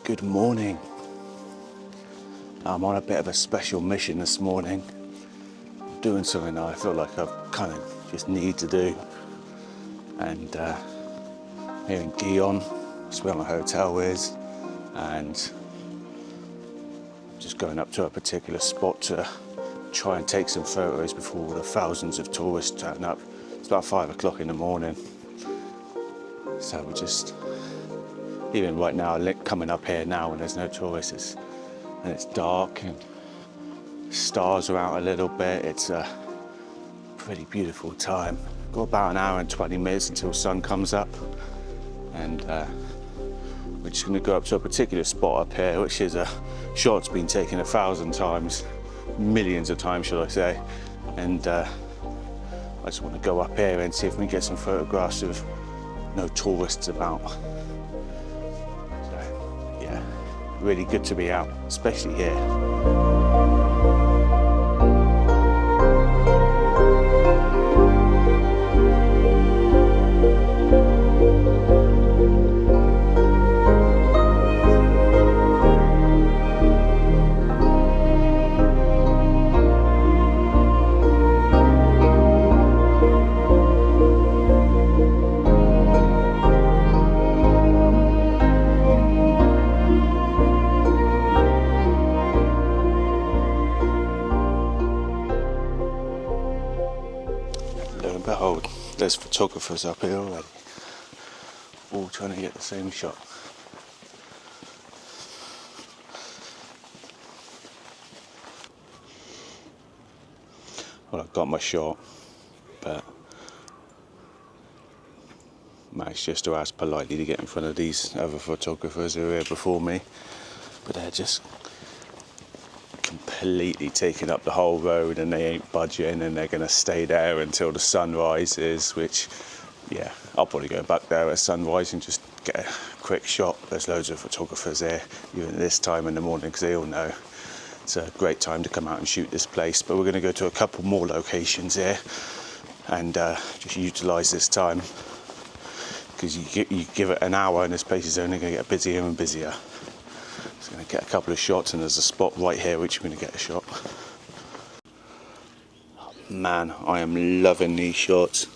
Good morning. I'm on a bit of a special mission this morning. I'm doing something that I feel like I kind of just need to do. And here in Gion, that's where my hotel is, and I'm just going up to a particular spot to try and take some photos before the thousands of tourists turn up. It's about 5 o'clock in the morning. So we're just, even right now, coming up here now when there's no tourists, and it's dark and stars are out a little bit. It's a pretty beautiful time. Got about an hour and 20 minutes until sun comes up, and we're just going to go up to a particular spot up here, which is a shot that's been taken 1,000 times, millions of times should I say, and I just want to go up here and see if we can get some photographs of no tourists about. Really good to be out, especially here. Behold, there's photographers up here already, all trying to get the same shot. Well, I've got my shot, but managed just to ask politely to get in front of these other photographers who are here before me, but they're just completely taking up the whole road and they ain't budging, and they're going to stay there until the sun rises, which, yeah, I'll probably go back there at sunrise and just get a quick shot. There's loads of photographers here, even at this time in the morning, because they all know it's a great time to come out and shoot this place. But we're going to go to a couple more locations here and just utilise this time, because you give it an hour and this place is only going to get busier and busier. So I'm going to get a couple of shots, and there's a spot right here which we're going to get a shot. Oh, man, I am loving these shots.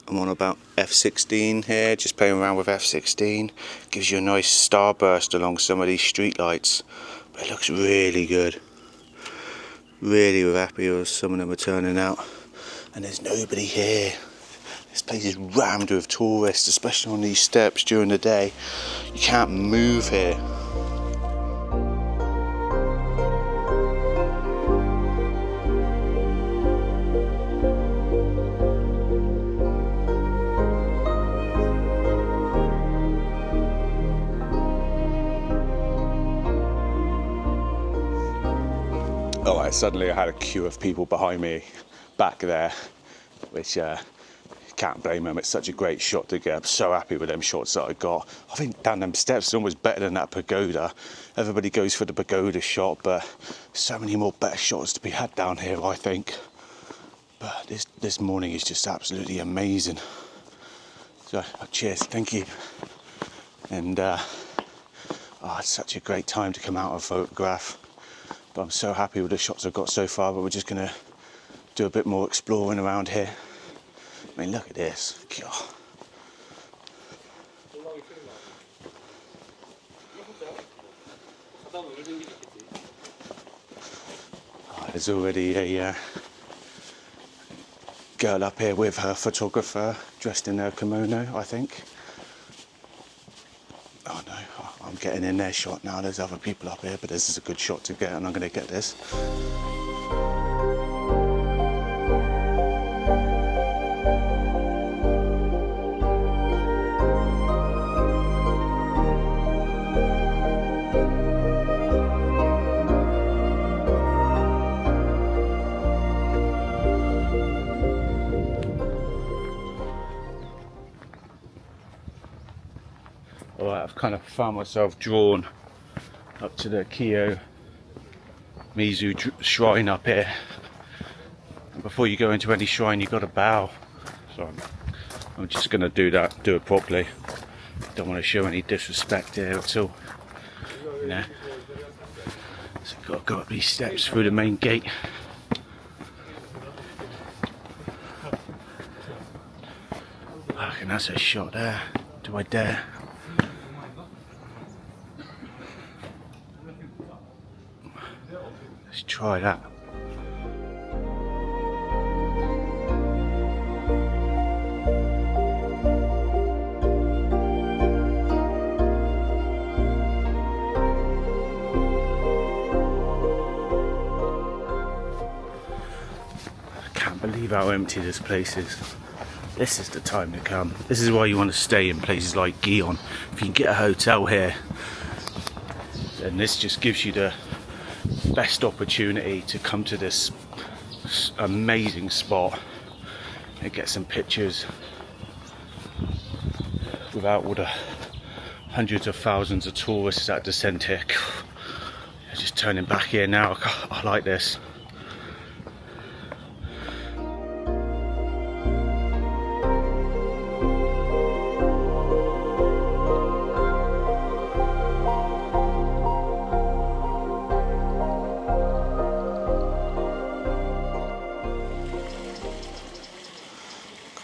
I'm on about f16 here, just playing around with f16. Gives you a nice starburst along some of these street lights, but it looks really good. Really happy with some of them are turning out, and there's nobody here. This place is rammed with tourists, especially on these steps during the day. You can't move here. Alright, suddenly I had a queue of people behind me back there, which can't blame them. It's such a great shot to get. I'm so happy with them shots that I got. I think down them steps is almost better than that pagoda. Everybody goes for the pagoda shot, but so many more better shots to be had down here, I think. But this morning is just absolutely amazing. So cheers, thank you. And it's such a great time to come out and photograph. But I'm so happy with the shots I've got so far, but we're just gonna do a bit more exploring around here. I mean, look at this. God. Oh, there's already a girl up here with her photographer dressed in her kimono, I think. Oh no, I'm getting in their shot now. There's other people up here, but this is a good shot to get, and I'm going to get this. Alright, I've kind of found myself drawn up to the Kiyo Mizu shrine up here. And before you go into any shrine, you've got to bow. So I'm just going to do that, do it properly. Don't want to show any disrespect here at all, you know. So I've got to go up these steps through the main gate. I reckon that's a shot there. Do I dare? Let's try that. I can't believe how empty this place is. This is the time to come. This is why you want to stay in places like Gion. If you can get a hotel here, then this just gives you the best opportunity to come to this amazing spot and get some pictures without all the hundreds of thousands of tourists that descend here. Just turning back here now. I like this.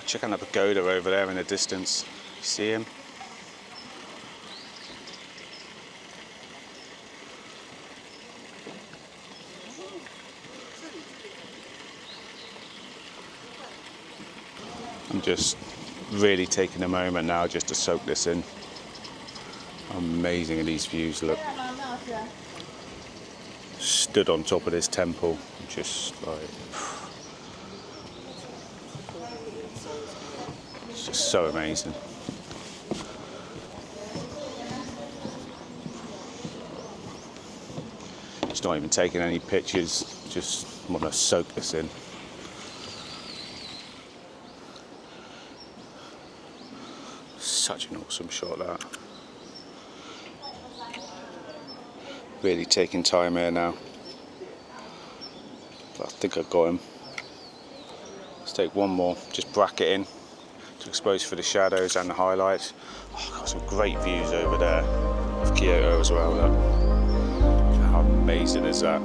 Check out the pagoda over there in the distance. You see him? I'm just really taking a moment now just to soak this in. How amazing these views look. Stood on top of this temple, just like, it's just so amazing. Just not even taking any pictures, just want to soak this in. Such an awesome shot, that. Really taking time here now. But I think I've got him. Let's take one more, just bracket in to expose for the shadows and the highlights. Oh, I've got some great views over there of Kyoto as well. Look. How amazing is that?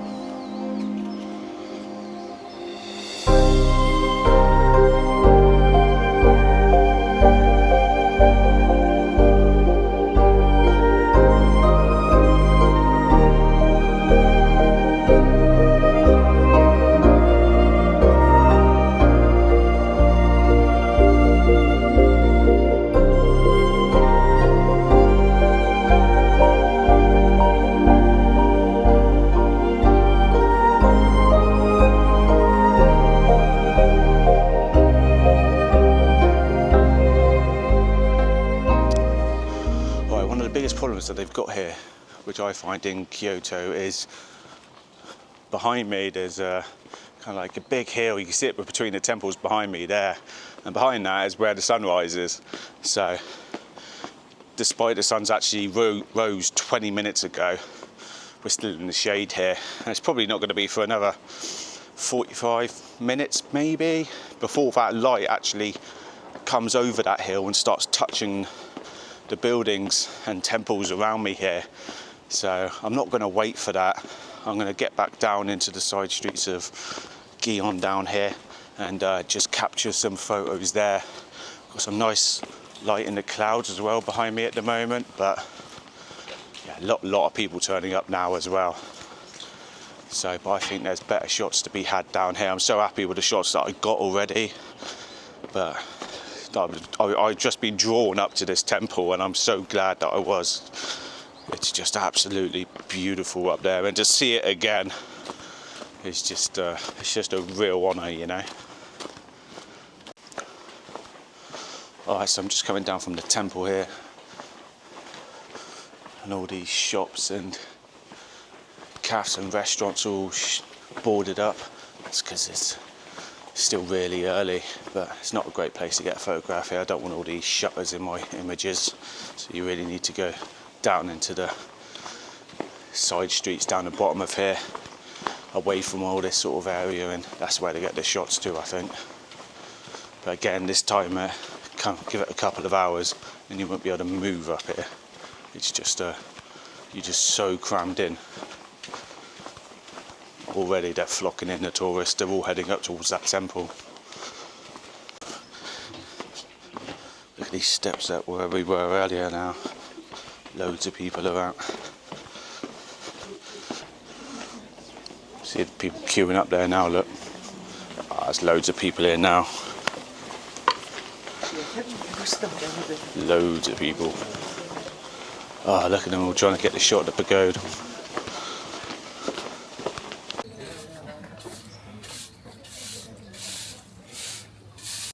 Problems that they've got here, which I find in Kyoto, is behind me there's kind of like a big hill. You can see it between the temples behind me there, and behind that is where the sun rises. So despite the sun's actually rose 20 minutes ago, we're still in the shade here, and it's probably not going to be for another 45 minutes maybe before that light actually comes over that hill and starts touching the buildings and temples around me here. So I'm not going to wait for that. I'm going to get back down into the side streets of Gion down here and just capture some photos there. Got some nice light in the clouds as well behind me at the moment, but yeah, a lot of people turning up now as well. So, but I think there's better shots to be had down here. I'm so happy with the shots that I got already, but I've just been drawn up to this temple, and I'm so glad that I was. It's just absolutely beautiful up there, and to see it again is just a real honour, you know. Alright, so I'm just coming down from the temple here, and all these shops and cafes and restaurants all boarded up. That's because it's still really early, but it's not a great place to get a photograph here. I don't want all these shutters in my images, so you really need to go down into the side streets down the bottom of here, away from all this sort of area, and that's where they get the shots too, I think. But again, this time give it a couple of hours and you won't be able to move up here. It's just you're just so crammed in. Already they're flocking in, the tourists, they're all heading up towards that temple. Look at these steps up where we were earlier now. Loads of people around. See the people queuing up there now, look. Oh, there's loads of people here now. Loads of people. Oh, look at them all trying to get the shot at the pagoda.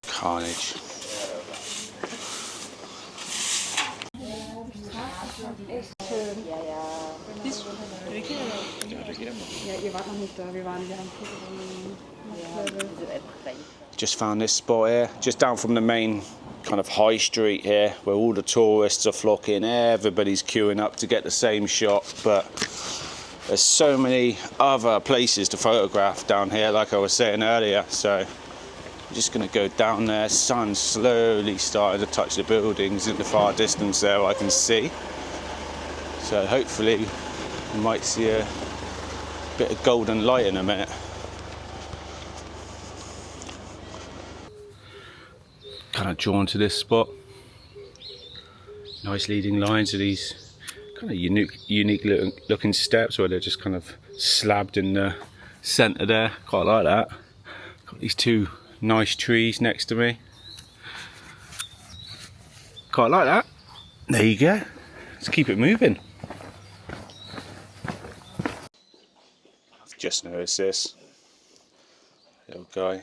Carnage. Just found this spot here, just down from the main kind of high street here, where all the tourists are flocking. Everybody's queuing up to get the same shot, but there's so many other places to photograph down here, like I was saying earlier. So I'm just going to go down there. Sun's slowly starting to touch the buildings in the far distance there, I can see. So hopefully we might see a bit of golden light in a minute. Kind of drawn to this spot. Nice leading lines of these kind of unique looking steps where they're just kind of slabbed in the centre there. Quite like that. Got these two nice trees next to me. Quite like that. There you go. Let's keep it moving. I've just noticed this. Little guy.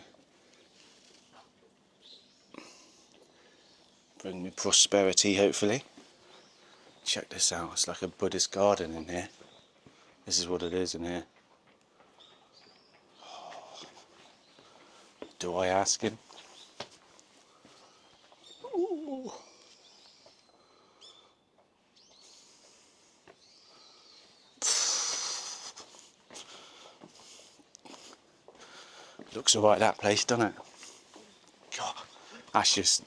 Bring me prosperity, hopefully. Check this out, it's like a Buddhist garden in here. This is what it is in here. Do I ask him? Ooh. Looks alright, that place, doesn't it? God, that's just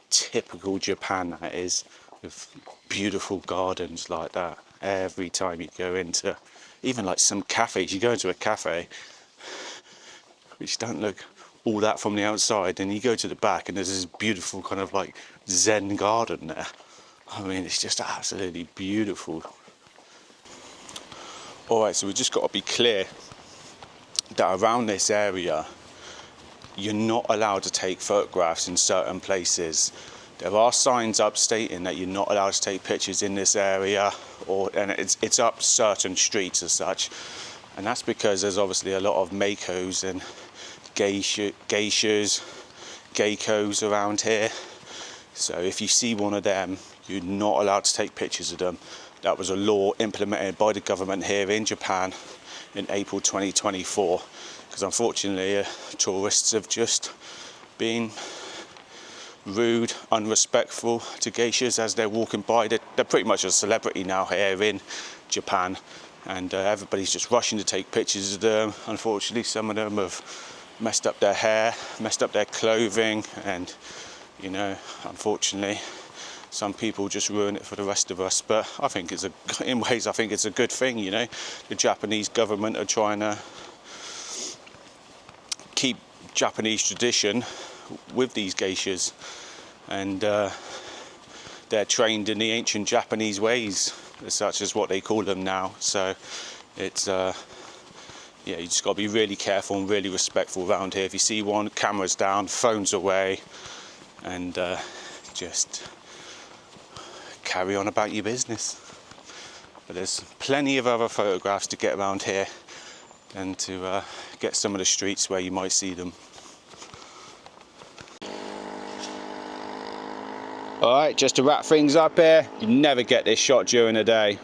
typical Japan, that is, with beautiful gardens like that. Every time you go into, even like some cafes, you go into a cafe which don't look all that from the outside, and you go to the back and there's this beautiful kind of like Zen garden there. I mean, it's just absolutely beautiful. Alright, so we've just got to be clear that around this area you're not allowed to take photographs in certain places. There are signs up stating that you're not allowed to take pictures in this area, and it's up certain streets as such. And that's because there's obviously a lot of makos and geishas, geikos around here. So if you see one of them, you're not allowed to take pictures of them. That was a law implemented by the government here in Japan in April 2024. Because unfortunately tourists have just been rude, unrespectful to geishas as they're walking by. They're pretty much a celebrity now here in Japan, and everybody's just rushing to take pictures of them. Unfortunately, some of them have messed up their hair, messed up their clothing, and you know, unfortunately some people just ruin it for the rest of us. But I think in ways I think it's a good thing, you know. The Japanese government are trying to keep Japanese tradition with these geishas, and they're trained in the ancient Japanese ways, as such as what they call them now. So it's yeah, you just got to be really careful and really respectful around here. If you see one, cameras down, phones away, and just carry on about your business. But there's plenty of other photographs to get around here and to get some of the streets where you might see them. Alright, just to wrap things up here, you never get this shot during the day.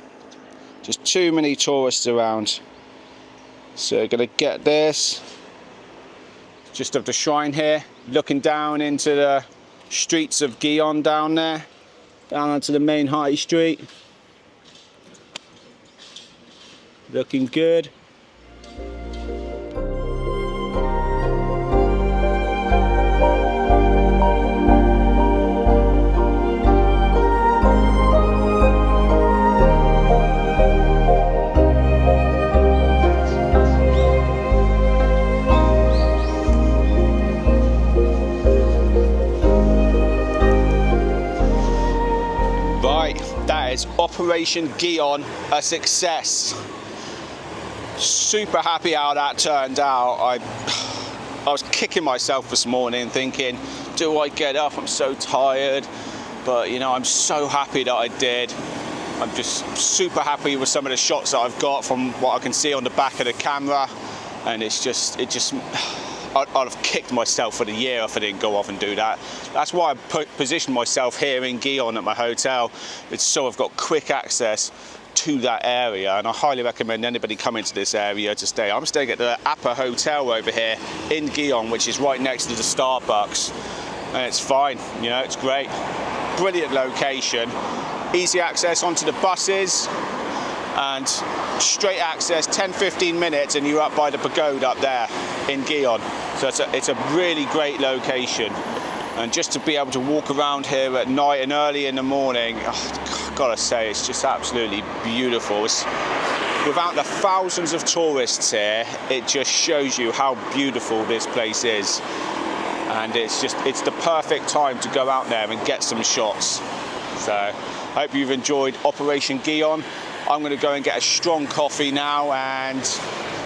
Just too many tourists around. So we're going to get this just of the shrine here, looking down into the streets of Gion down there, down onto the main high street. Looking good. is Operation Gion a success. Super happy how that turned out. I was kicking myself this morning thinking, do I get up? I'm so tired. But you know, I'm so happy that I did. I'm just super happy with some of the shots that I've got from what I can see on the back of the camera. And I'd have kicked myself for the year if I didn't go off and do that. That's why I positioned myself here in Gion at my hotel. It's so I've got quick access to that area, and I highly recommend anybody coming to this area to stay. I'm staying at the Appa Hotel over here in Gion, which is right next to the Starbucks, and it's fine, you know, it's great. Brilliant location, easy access onto the buses, and straight access 10-15 minutes and you're up by the pagoda up there in Gion. So it's a really great location, and just to be able to walk around here at night and early in the morning, gotta say, it's just absolutely beautiful. Without the thousands of tourists here, it just shows you how beautiful this place is. And it's the perfect time to go out there and get some shots. So I hope you've enjoyed Operation Gion. I'm going to go and get a strong coffee now, and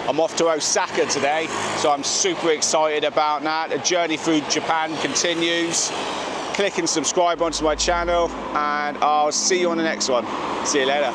I'm off to Osaka today, so I'm super excited about that. The journey through Japan continues. Click and subscribe onto my channel, and I'll see you on the next one. See you later.